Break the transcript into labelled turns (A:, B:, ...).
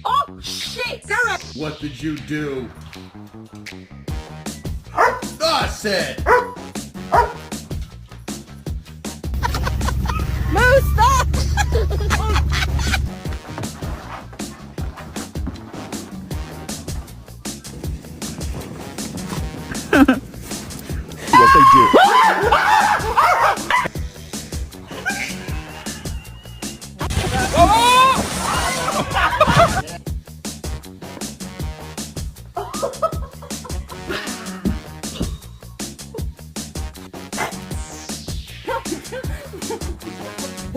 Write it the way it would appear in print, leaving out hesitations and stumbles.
A: Oh shit! Sarah!
B: What did you do? That's it!
A: Moose, stop!